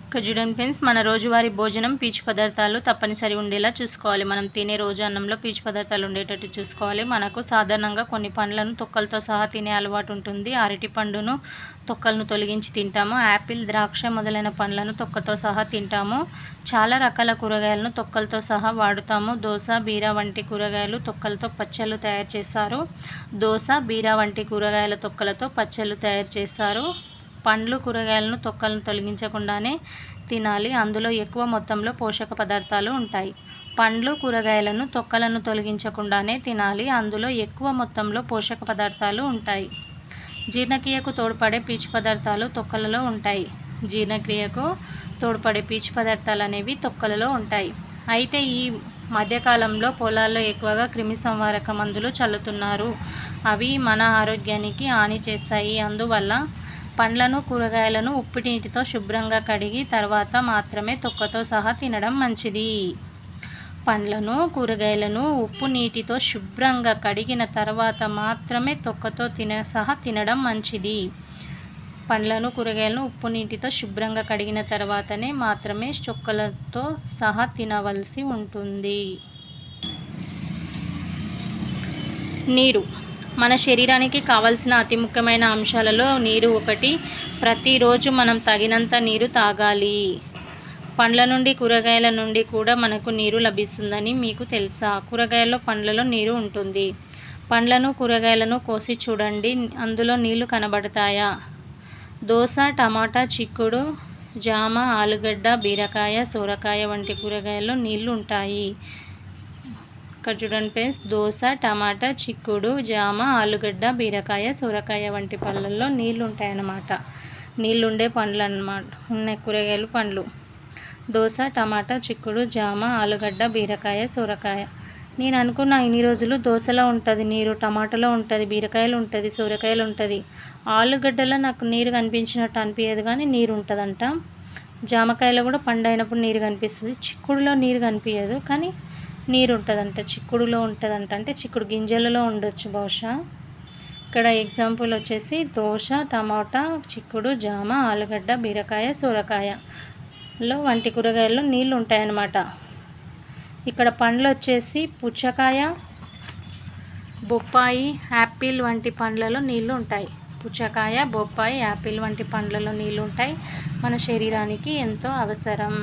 ఇక్కడ చూడండి ఫ్రెండ్స్, మన రోజువారీ భోజనం పీచు పదార్థాలు తప్పనిసరి ఉండేలా చూసుకోవాలి. మనం తినే రోజు అన్నంలో పీచు పదార్థాలు ఉండేటట్టు చూసుకోవాలి. మనకు సాధారణంగా కొన్ని పండ్లను తొక్కలతో సహా తినే అలవాటు ఉంటుంది. అరటి పండును తొక్కలను తొలగించి తింటాము. యాపిల్, ద్రాక్ష మొదలైన పండ్లను తొక్కతో సహా తింటాము. చాలా రకాల కూరగాయలను తొక్కలతో సహా వాడుతాము. దోస, బీర వంటి కూరగాయలు తొక్కలతో పచ్చళ్ళు తయారు చేస్తారు. దోస, బీర వంటి కూరగాయల తొక్కలతో పచ్చళ్ళు తయారు చేస్తారు. పండ్లు, కూరగాయలను తొక్కలను తొలగించకుండానే తినాలి. అందులో ఎక్కువ మొత్తంలో పోషక పదార్థాలు ఉంటాయి. పండ్లు, కూరగాయలను తొక్కలను తొలగించకుండానే తినాలి. అందులో ఎక్కువ మొత్తంలో పోషక పదార్థాలు ఉంటాయి. జీర్ణక్రియకు తోడ్పడే పీచు పదార్థాలు తొక్కలలో ఉంటాయి. జీర్ణక్రియకు తోడ్పడే పీచు పదార్థాలు అనేవి తొక్కలలో ఉంటాయి. అయితే ఈ మధ్యకాలంలో పొలాల్లో ఎక్కువగా క్రిమి సంహారక మందులు చల్లుతున్నారు. అవి మన ఆరోగ్యానికి హాని చేస్తాయి. అందువల్ల పండ్లను, కూరగాయలను ఉప్పు నీటితో శుభ్రంగా కడిగి తర్వాత మాత్రమే తొక్కతో సహా తినడం మంచిది. పండ్లను, కూరగాయలను ఉప్పు నీటితో శుభ్రంగా కడిగిన తర్వాత మాత్రమే తొక్కతో సహా తినడం మంచిది. పండ్లను, కూరగాయలను ఉప్పు నీటితో శుభ్రంగా కడిగిన తర్వాతనే మాత్రమే తొక్కలతో సహా తినవలసి ఉంటుంది. నీరు మన శరీరానికి కావాల్సిన అతి ముఖ్యమైన అంశాలలో నీరు ఒకటి. ప్రతిరోజు మనం తగినంత నీరు తాగాలి. పండ్ల నుండి, కూరగాయల నుండి కూడా మనకు నీరు లభిస్తుందని మీకు తెలుసా? కూరగాయల్లో, పండ్లలో నీరు ఉంటుంది. పండ్లను, కూరగాయలను కోసి చూడండి, అందులో నీళ్లు కనబడతాయా? దోస, టమాటా, చిక్కుడు, జామ, ఆలుగడ్డ, బీరకాయ, సొరకాయ వంటి కూరగాయల్లో నీళ్లు ఉంటాయి. ఇక్కడ చూడండి ఫ్రెండ్స్, దోస, టమాటా, చిక్కుడు, జామ, ఆలుగడ్డ, బీరకాయ, సొరకాయ వంటి పళ్ళల్లో నీళ్ళు ఉంటాయన్నమాట. నీళ్ళుండే పండ్లు అన్నమాట. ఉన్న కూరగాయలు, పండ్లు దోస, టమాటా, చిక్కుడు, జామ, ఆలుగడ్డ, బీరకాయ, సొరకాయ. నేను అనుకున్న ఇన్ని రోజులు దోసలో ఉంటుంది నీరు, టమాటాలో ఉంటుంది, బీరకాయలు ఉంటుంది, సొరకాయలు ఉంటుంది. ఆలుగడ్డలో నాకు నీరు కనిపించినట్టు అనిపించదు, కానీ నీరు ఉంటుందంట. జామకాయలో కూడా పండు అయినప్పుడు నీరు కనిపిస్తుంది. చిక్కుడులో నీరు కనిపించదు, కానీ నీరు ఉంటుందంట. చిక్కుడులో ఉంటుందంట, అంటే చిక్కుడు గింజలలో ఉండొచ్చు బహుశా. ఇక్కడ ఎగ్జాంపుల్ వచ్చేసి దోస, టమాటా, చిక్కుడు, జామ, ఆలుగడ్డ, బీరకాయ, సొరకాయలో వంటి కూరగాయల్లో నీళ్ళు ఉంటాయన్నమాట. ఇక్కడ పండ్లు వచ్చేసి పుచ్చకాయ, బొప్పాయి, యాపిల్ వంటి పండ్లలో నీళ్ళు ఉంటాయి. పుచ్చకాయ, బొప్పాయి, యాపిల్ వంటి పండ్లలో నీళ్ళు ఉంటాయి. మన శరీరానికి ఎంతో అవసరం.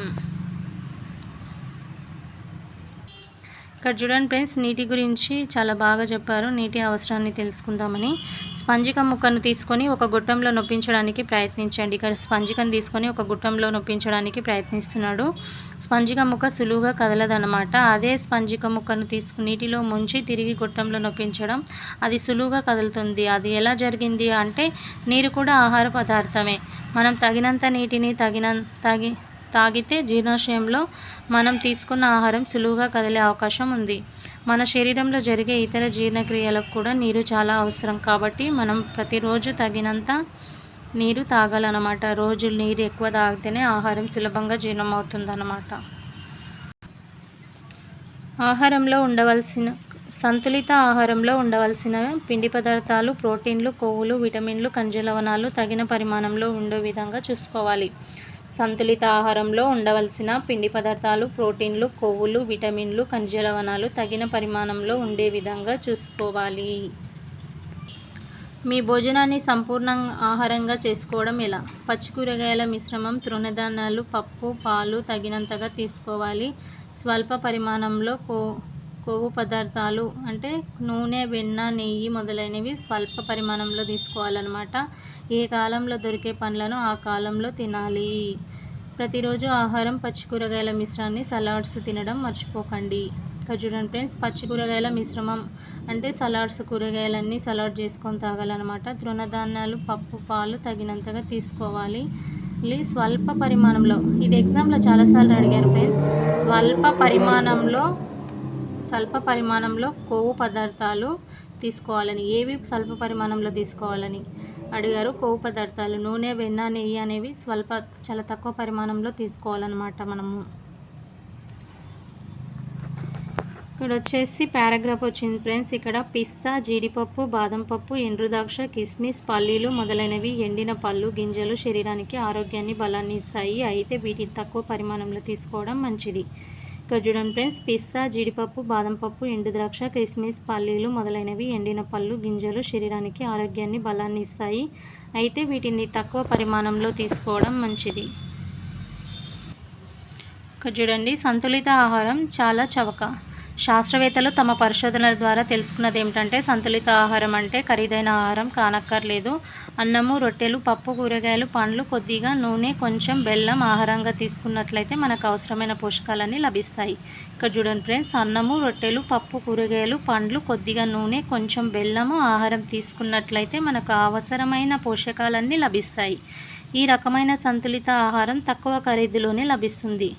ఇక్కడ చూడండి ఫ్రెండ్స్, నీటి గురించి చాలా బాగా చెప్పారు. నీటి అవసరాన్ని తెలుసుకుందామని స్పంజిక ముక్కను తీసుకొని ఒక గుట్టంలో నొప్పించడానికి ప్రయత్నించండి. ఇక్కడ స్పంజికను తీసుకొని ఒక గుట్టంలో నొప్పించడానికి ప్రయత్నిస్తున్నాడు. స్పంజిక ముక్క సులువుగా కదలదనమాట. అదే స్పంజిక ముక్కను తీసుకుని నీటిలో ముంచి తిరిగి గుట్టంలో నొప్పించడం, అది సులువుగా కదులుతుంది. అది ఎలా జరిగింది అంటే, నీరు కూడా ఆహార పదార్థమే. మనం తగినంత నీటిని తాగితే జీర్ణాశయంలో మనం తీసుకున్న ఆహారం సులువుగా కదిలే అవకాశం ఉంది. మన శరీరంలో జరిగే ఇతర జీర్ణక్రియలకు కూడా నీరు చాలా అవసరం. కాబట్టి మనం ప్రతిరోజు తగినంత నీరు తాగాలన్నమాట. రోజు నీరు ఎక్కువ తాగితేనే ఆహారం సులభంగా జీర్ణమవుతుందన్నమాట. సంతులిత ఆహారంలో ఉండవలసిన పిండి పదార్థాలు, ప్రోటీన్లు, కొవ్వులు, విటమిన్లు, ఖనిజ లవణాలు తగిన పరిమాణంలో ఉండే విధంగా చూసుకోవాలి. సంతులిత ఆహారంలో ఉండవలసిన పిండి పదార్థాలు, ప్రోటీన్లు, కొవ్వులు, విటమిన్లు, ఖనిజ లవణాలు తగిన పరిమాణంలో ఉండే విధంగా చూసుకోవాలి. మీ భోజనాన్ని సంపూర్ణ ఆహారంగా చేసుకోవడం ఎలా? పచ్చి కూరగాయల మిశ్రమం, తృణధాన్యాలు, పప్పు, పాలు తగినంతగా తీసుకోవాలి. స్వల్ప పరిమాణంలో కొవ్వు పదార్థాలు అంటే నూనె, వెన్న, నెయ్యి మొదలైనవి స్వల్ప పరిమాణంలో తీసుకోవాలన్నమాట. ఏ కాలంలో దొరికే పండ్లను ఆ కాలంలో తినాలి. ప్రతిరోజు ఆహారం పచ్చి కూరగాయల మిశ్రమాన్ని సలాడ్స్ తినడం మర్చిపోకండి. ఇక్కడ చూడండి ఫ్రెండ్స్, పచ్చి కూరగాయల మిశ్రమం అంటే సలాడ్స్ కూరగాయలన్నీ సలాడ్ చేసుకొని తాగాలన్నమాట. తృణధాన్యాలు, పప్పు, పాలు తగినంతగా తీసుకోవాలి. స్వల్ప పరిమాణంలో, ఇది ఎగ్జామ్లో చాలాసార్లు అడిగారు ఫ్రెండ్స్. స్వల్ప పరిమాణంలో కొవ్వు పదార్థాలు తీసుకోవాలని. ఏవి స్వల్ప పరిమాణంలో తీసుకోవాలని అడిగారు. కొవ్వు పదార్థాలు, నూనె, వెన్న, నెయ్యి అనేవి చాలా తక్కువ పరిమాణంలో తీసుకోవాలన్నమాట మనము. ఇక్కడ వచ్చేసి పారాగ్రాఫ్ వచ్చింది ఫ్రెండ్స్. ఇక్కడ పిస్తా, జీడిపప్పు, బాదం పప్పు, ఎండుద్రాక్ష, కిస్మిస్, పల్లీలు మొదలైనవి ఎండిన పళ్ళు గింజలు శరీరానికి ఆరోగ్యాన్ని, బలాన్ని ఇస్తాయి. అయితే వీటిని తక్కువ పరిమాణంలో తీసుకోవడం మంచిది. ఇక్కడ చూడండి ఫ్రెండ్స్, పిస్తా, జీడిపప్పు, బాదం పప్పు, ఎండుద్రాక్ష, కిస్మిస్, పల్లీలు మొదలైనవి ఎండిన పళ్ళు గింజలు శరీరానికి ఆరోగ్యాన్ని, బలాన్ని ఇస్తాయి. అయితే వీటిని తక్కువ పరిమాణంలో తీసుకోవడం మంచిది. ఇక్కడ చూడండి, సంతులిత ఆహారం చాలా చవక. శాస్త్రవేత్తలు తమ పరిశోధనల ద్వారా తెలుసుకున్నది ఏమిటంటే, సంతులిత ఆహారం అంటే ఖరీదైన ఆహారం కానక్కర్లేదు. అన్నము, రొట్టెలు, పప్పు, కూరగాయలు, పండ్లు, కొద్దిగా నూనె, కొంచెం బెల్లం ఆహారంగా తీసుకున్నట్లయితే మనకు అవసరమైన పోషకాలన్నీ లభిస్తాయి. ఇక్కడ చూడండి ఫ్రెండ్స్, అన్నము, రొట్టెలు, పప్పు, కూరగాయలు, పండ్లు, కొద్దిగా నూనె, కొంచెం బెల్లము ఆహారం తీసుకున్నట్లయితే మనకు అవసరమైన పోషకాలన్నీ లభిస్తాయి. ఈ రకమైన సంతులిత ఆహారం తక్కువ ఖరీదులోనే లభిస్తుంది.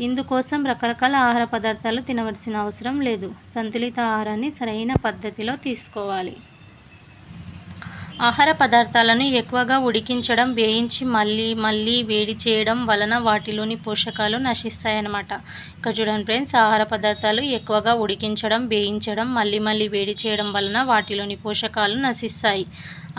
ఇందుకోసం రకరకాల ఆహార పదార్థాలు తినవలసిన అవసరం లేదు. సంతులిత ఆహారాన్ని సరైన పద్ధతిలో తీసుకోవాలి. ఆహార పదార్థాలను ఎక్కువగా ఉడికించడం, వేయించి మళ్ళీ వేడి చేయడం వలన వాటిలోని పోషకాలు నశిస్తాయన్నమాట. ఇక్కడ చూడండి ఫ్రెండ్స్, ఆహార పదార్థాలు ఎక్కువగా ఉడికించడం, వేయించడం, మళ్ళీ వేడి చేయడం వలన వాటిలోని పోషకాలు నశిస్తాయి.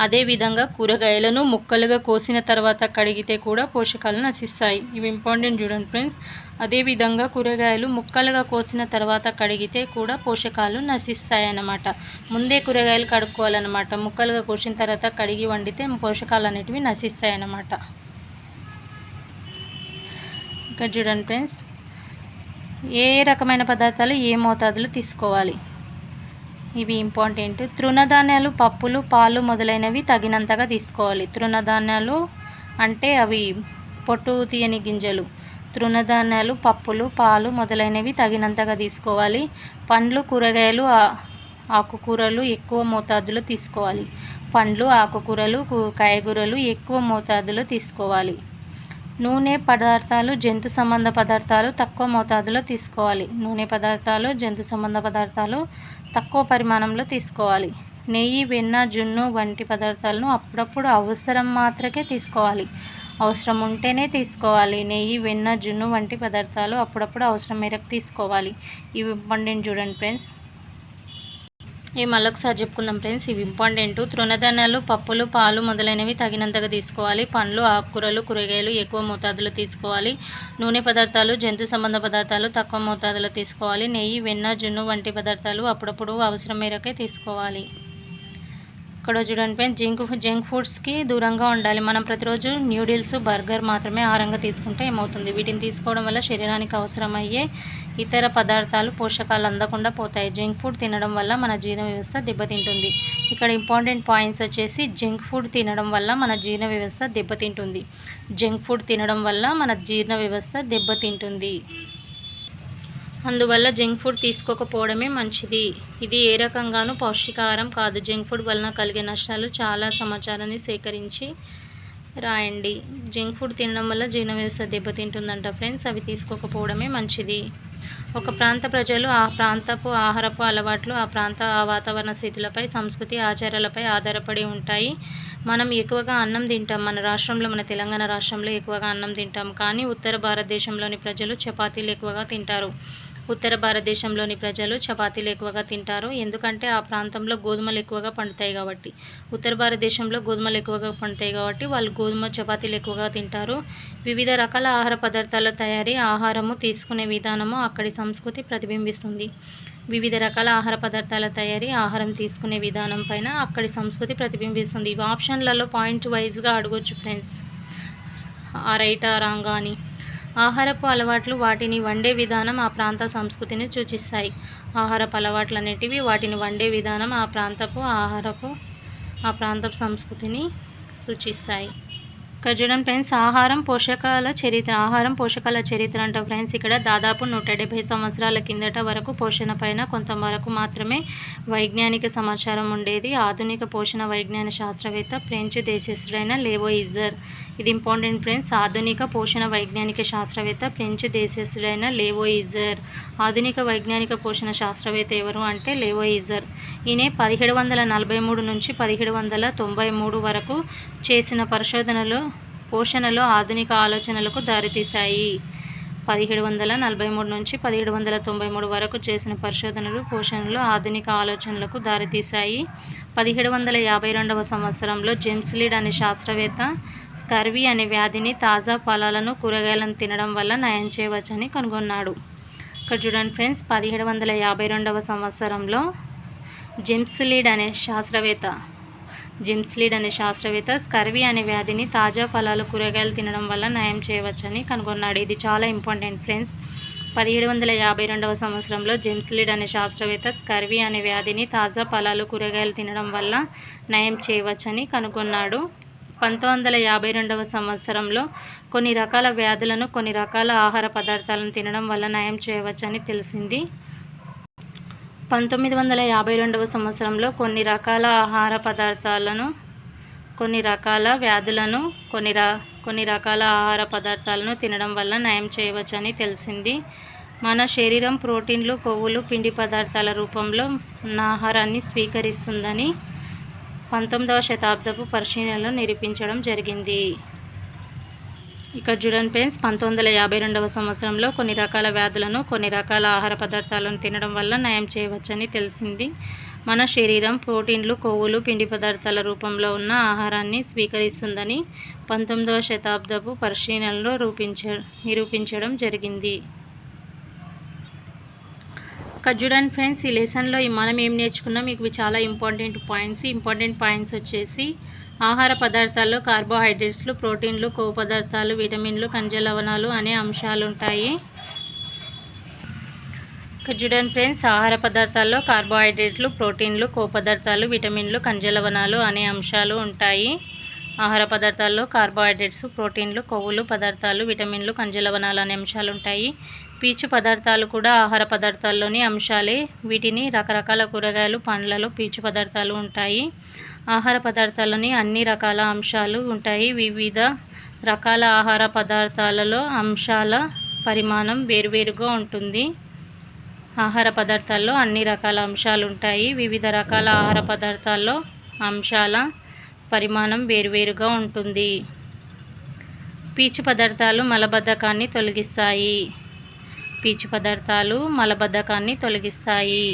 అదేవిధంగా కూరగాయలను ముక్కలుగా కోసిన తర్వాత కడిగితే కూడా పోషకాలు నశిస్తాయి. ఇవి ఇంపార్టెంట్ చూడండి ఫ్రెండ్స్. అదేవిధంగా కూరగాయలు ముక్కలుగా కోసిన తర్వాత కడిగితే కూడా పోషకాలు నశిస్తాయి అన్నమాట. ముందే కూరగాయలు కడుక్కోవాలన్నమాట. ముక్కలుగా కోసిన తర్వాత కడిగి వండితే పోషకాలు అనేటివి నశిస్తాయి అన్నమాట. ఇక్కడ చూడండి ఫ్రెండ్స్, ఏ రకమైన పదార్థాలు ఏ మోతాదులో తీసుకోవాలి, ఇవి ఇంపార్టెంట్. తృణధాన్యాలు, పప్పులు, పాలు మొదలైనవి తగినంతగా తీసుకోవాలి. తృణధాన్యాలు అంటే అవి పొట్టు తీయని గింజలు. తృణధాన్యాలు, పప్పులు, పాలు మొదలైనవి తగినంతగా తీసుకోవాలి. పండ్లు, కూరగాయలు, ఆకుకూరలు ఎక్కువ మోతాదులో తీసుకోవాలి. పండ్లు, ఆకుకూరలు, కాయగూరలు ఎక్కువ మోతాదులో తీసుకోవాలి. నూనె పదార్థాలు, జంతు సంబంధ పదార్థాలు తక్కువ మోతాదులో తీసుకోవాలి. నూనె పదార్థాలు, జంతు సంబంధ పదార్థాలు తక్కువ పరిమాణంలో తీసుకోవాలి. నెయ్యి, వెన్న, జున్ను వంటి పదార్థాలను అప్పుడప్పుడు అవసరం మాత్రమే తీసుకోవాలి. అవసరం ఉంటేనే తీసుకోవాలి. నెయ్యి, వెన్న, జున్ను వంటి పదార్థాలు అప్పుడప్పుడు అవసరం మేరకు తీసుకోవాలి. ఇవి ఇంపార్టెంట్ చూడండి ఫ్రెండ్స్. ఇవి మళ్ళొకసారి చెప్పుకుందాం ఫ్రెండ్స్, ఇవి ఇంపార్టెంట్. తృణధాన్యాలు, పప్పులు, పాలు మొదలైనవి తగినంతగా తీసుకోవాలి. పండ్లు, ఆకుకూరలు, కూరగాయలు ఎక్కువ మోతాదులో తీసుకోవాలి. నూనె పదార్థాలు, జంతు సంబంధ పదార్థాలు తక్కువ మోతాదులో తీసుకోవాలి. నెయ్యి, వెన్న, జున్ను వంటి పదార్థాలు అప్పుడప్పుడు అవసరం మేరకే తీసుకోవాలి. ఇక్కడ చూడండి ఫ్రెండ్స్, జంక్ ఫుడ్స్కి దూరంగా ఉండాలి. మనం ప్రతిరోజు న్యూడిల్స్, బర్గర్ మాత్రమే ఆహారంగా తీసుకుంటే ఏమవుతుంది, వీటిని తీసుకోవడం వల్ల శరీరానికి అవసరమయ్యే ఇతర పదార్థాలు, పోషకాలు అందకుండా పోతాయి. జంక్ ఫుడ్ తినడం వల్ల మన జీర్ణ వ్యవస్థ దెబ్బతింటుంది. ఇక్కడ ఇంపార్టెంట్ పాయింట్స్ వచ్చేసి, జంక్ ఫుడ్ తినడం వల్ల మన జీర్ణ వ్యవస్థ దెబ్బతింటుంది. జంక్ ఫుడ్ తినడం వల్ల మన జీర్ణ వ్యవస్థ దెబ్బతింటుంది. అందువల్ల జంక్ ఫుడ్ తీసుకోకపోవడమే మంచిది. ఇది ఏ రకంగానూ పౌష్టికాహారం కాదు. జంక్ ఫుడ్ వలన కలిగే నష్టాలు చాలా సమాచారాన్ని సేకరించి రాయండి. జంక్ ఫుడ్ తినడం వల్ల జీర్ణ వ్యవస్థ దెబ్బతింటుందంట ఫ్రెండ్స్. అవి తీసుకోకపోవడమే మంచిది. ఒక ప్రాంత ప్రజలు ఆ ప్రాంతపు ఆహారపు అలవాట్లు, ఆ వాతావరణ స్థితులపై, సంస్కృతి, ఆచారాలపై ఆధారపడి ఉంటాయి. మనం ఎక్కువగా అన్నం తింటాం. మన తెలంగాణ రాష్ట్రంలో ఎక్కువగా అన్నం తింటాం. కానీ ఉత్తర భారతదేశంలోని ప్రజలు చపాతీలు ఎక్కువగా తింటారు. ఎందుకంటే ఆ ప్రాంతంలో గోధుమలు ఎక్కువగా పండుతాయి కాబట్టి. ఉత్తర భారతదేశంలో గోధుమలు ఎక్కువగా పండుతాయి కాబట్టి వాళ్ళు గోధుమ చపాతీలు ఎక్కువగా తింటారు. వివిధ రకాల ఆహార పదార్థాల తయారీ, ఆహారము తీసుకునే విధానము అక్కడి సంస్కృతి ప్రతిబింబిస్తుంది. వివిధ రకాల ఆహార పదార్థాల తయారీ, ఆహారం తీసుకునే విధానం పైన అక్కడి సంస్కృతి ప్రతిబింబిస్తుంది. ఇవి ఆప్షన్లలో పాయింట్ వైజ్గా అడగొచ్చు ఫ్రెండ్స్, ఆ రైటా రాంగా అని. ఆహారపు అలవాట్లు, వాటిని వండే విధానం ఆ ప్రాంత సంస్కృతిని సూచిస్తాయి. ఆహారపు అలవాట్లు అనేటివి వాటిని వండే విధానం ఆ ప్రాంతపు సంస్కృతిని సూచిస్తాయి. ఇక్కడ చూడండి ఫ్రెండ్స్, ఆహారం పోషకాల చరిత్ర అంట ఫ్రెండ్స్. ఇక్కడ దాదాపు 170 సంవత్సరాల కిందట వరకు పోషణ పైన కొంతవరకు మాత్రమే వైజ్ఞానిక సమాచారం ఉండేది. ఆధునిక పోషణ వైజ్ఞానిక శాస్త్రవేత్త ఫ్రెంచ్ దేశస్థుడైన లేవోయిజర్. ఇది ఇంపార్టెంట్ ఫ్రెండ్స్. ఆధునిక పోషణ వైజ్ఞానిక శాస్త్రవేత్త ఫ్రెంచ్ దేశస్థుడైన లేవోయిజర్. ఆధునిక వైజ్ఞానిక పోషణ శాస్త్రవేత్త ఎవరు అంటే లేవోయిజర్. ఈయన 1743 నుంచి 1793 వరకు చేసిన పరిశోధనలు పోషణలో ఆధునిక ఆలోచనలకు దారితీశాయి. 1743 నుంచి 1793 వరకు చేసిన పరిశోధనలు పోషణలో ఆధునిక ఆలోచనలకు దారితీశాయి. 1752 సంవత్సరంలో జేమ్స్ లీడ్ అనే శాస్త్రవేత్త స్కర్వీ అనే వ్యాధిని తాజా ఫలాలను కూరగాయలను తినడం వల్ల నయం చేయవచ్చని కనుగొన్నాడు. ఇక్కడ చూడండి ఫ్రెండ్స్, 1752 సంవత్సరంలో జేమ్స్ లీడ్ అనే శాస్త్రవేత్త స్కర్వీ అనే వ్యాధిని తాజా ఫలాలు కూరగాయలు తినడం వల్ల నయం చేయవచ్చని కనుగొన్నాడు. ఇది చాలా ఇంపార్టెంట్ ఫ్రెండ్స్. 1752 సంవత్సరంలో జేమ్స్ లీడ్ అనే శాస్త్రవేత్త స్కర్వీ అనే వ్యాధిని తాజా ఫలాలు కూరగాయలు తినడం వల్ల నయం చేయవచ్చని కనుగొన్నాడు. 1952 సంవత్సరంలో కొన్ని రకాల వ్యాధులను కొన్ని రకాల ఆహార పదార్థాలను తినడం వల్ల నయం చేయవచ్చని తెలిసింది. 1952 సంవత్సరంలో కొన్ని రకాల ఆహార పదార్థాలను కొన్ని రకాల వ్యాధులను కొన్ని రకాల ఆహార పదార్థాలను తినడం వల్ల నయం చేయవచ్చని తెలిసింది. మన శరీరం ప్రోటీన్లు, కొవ్వులు, పిండి పదార్థాల రూపంలో ఉన్న ఆహారాన్ని స్వీకరిస్తుందని 19వ శతాబ్దపు పరిశీలనలో నిరూపించడం జరిగింది. ఇక్కడ చూడండి ఫ్రెండ్స్, 1952 సంవత్సరంలో కొన్ని రకాల వ్యాధులను కొన్ని రకాల ఆహార పదార్థాలను తినడం వల్ల నయం చేయవచ్చని తెలిసింది. మన శరీరం ప్రోటీన్లు, కొవ్వులు, పిండి పదార్థాల రూపంలో ఉన్న ఆహారాన్ని స్వీకరిస్తుందని 19వ శతాబ్దపు పరిశీలనలో నిరూపించడం జరిగింది. ఇక్కడ చూడండి ఫ్రెండ్స్, ఈ లెసన్లో మనం ఏం నేర్చుకున్నాం, మీకు చాలా ఇంపార్టెంట్ పాయింట్స్ వచ్చేసి ఆహార పదార్థాల్లో కార్బోహైడ్రేట్స్లు, ప్రోటీన్లు, కొవ్వు పదార్థాలు, విటమిన్లు, ఖనిజ లవణాలు అనే అంశాలు ఉంటాయి. ఇక్కడ చూడండి ఫ్రెండ్స్, ఆహార పదార్థాల్లో కార్బోహైడ్రేట్లు, ప్రోటీన్లు, కొవ్వు పదార్థాలు, విటమిన్లు, ఖనిజ లవణాలు అనే అంశాలు ఉంటాయి. ఆహార పదార్థాల్లో కార్బోహైడ్రేట్స్, ప్రోటీన్లు, కొవ్వులు పదార్థాలు, విటమిన్లు, ఖనిజ లవణాలు అనే అంశాలు ఉంటాయి. పీచు పదార్థాలు కూడా ఆహార పదార్థాల్లోని అంశాలే. వీటిని రకరకాల కూరగాయలు, పండ్లలో పీచు పదార్థాలు ఉంటాయి. ఆహార పదార్థాల్లోని అన్ని రకాల అంశాలు ఉంటాయి. వివిధ రకాల ఆహార పదార్థాలలో అంశాల పరిమాణం వేరువేరుగా ఉంటుంది. ఆహార పదార్థాల్లో అన్ని రకాల అంశాలు ఉంటాయి. వివిధ రకాల ఆహార పదార్థాల్లో అంశాల పరిమాణం వేరువేరుగా ఉంటుంది. పీచు పదార్థాలు మలబద్ధకాన్ని తొలగిస్తాయి.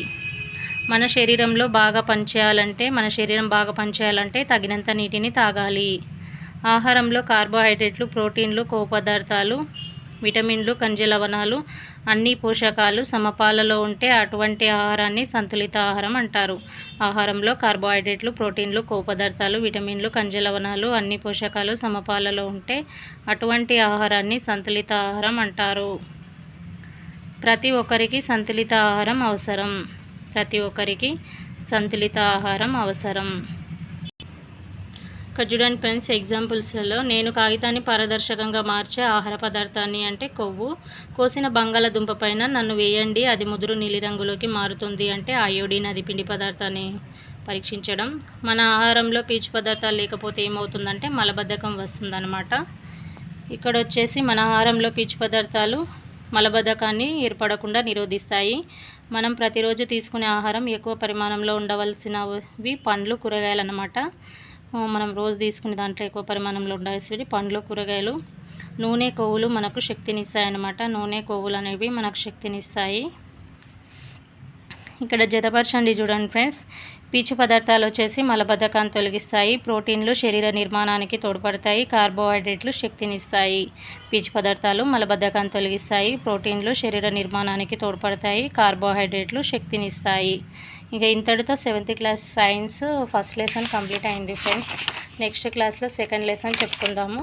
మన శరీరం బాగా పనిచేయాలంటే తగినంత నీటిని తాగాలి. ఆహారంలో కార్బోహైడ్రేట్లు, ప్రోటీన్లు, కొవ్వు పదార్థాలు, విటమిన్లు, ఖనిజ లవణాలు అన్ని పోషకాలు సమపాలలో ఉంటే అటువంటి ఆహారాన్ని సంతులిత ఆహారం అంటారు. ఆహారంలో కార్బోహైడ్రేట్లు, ప్రోటీన్లు, కొవ్వు పదార్థాలు, విటమిన్లు, ఖనిజ లవణాలు అన్ని పోషకాలు సమపాలలో ఉంటే అటువంటి ఆహారాన్ని సంతులిత ఆహారం అంటారు. ప్రతి ఒక్కరికి సంతులిత ఆహారం అవసరం. ఇక్కడ చూడండి ఫ్రెండ్స్, ఎగ్జాంపుల్స్లలో నేను కాగితాన్ని పారదర్శకంగా మార్చే ఆహార పదార్థాన్ని అంటే కొవ్వు. కోసిన బంగాళదుంప పైన నన్ను వేయండి, అది ముదురు నీలిరంగులోకి మారుతుంది అంటే అయోడిన్, అది పిండి పదార్థాన్ని పరీక్షించడం. మన ఆహారంలో పీచు పదార్థాలు లేకపోతే ఏమవుతుందంటే మలబద్ధకం వస్తుందన్నమాట. ఇక్కడ వచ్చేసి మన ఆహారంలో పీచు పదార్థాలు మలబద్ధకాన్ని ఏర్పడకుండా నిరోధిస్తాయి. మనం ప్రతిరోజు తీసుకునే ఆహారం ఎక్కువ పరిమాణంలో ఉండవలసినవి పండ్లు, కూరగాయలు అన్నమాట. మనం రోజు తీసుకునే దాంట్లో ఎక్కువ పరిమాణంలో ఉండాల్సినవి పండ్లు, కూరగాయలు. నూనె, కొవ్వులు మనకు శక్తినిస్తాయి అన్నమాట. నూనె, కొవ్వులు అనేవి మనకు శక్తినిస్తాయి. ఇక్కడ జతపరచండి చూడండి ఫ్రెండ్స్. పీచు పదార్థాలు వచ్చేసి మలబద్ధకాన్ని తొలగిస్తాయి. ప్రోటీన్లు శరీర నిర్మాణానికి తోడ్పడతాయి. కార్బోహైడ్రేట్లు శక్తినిస్తాయి. పీచు పదార్థాలు మలబద్ధకాన్ని తొలగిస్తాయి. ప్రోటీన్లు శరీర నిర్మాణానికి తోడ్పడతాయి. కార్బోహైడ్రేట్లు శక్తినిస్తాయి. ఇక ఇంతటితో 7th class science first lesson complete అయింది ఫ్రెండ్స్. నెక్స్ట్ క్లాస్లో సెకండ్ లెసన్ చెప్పుకుందాము.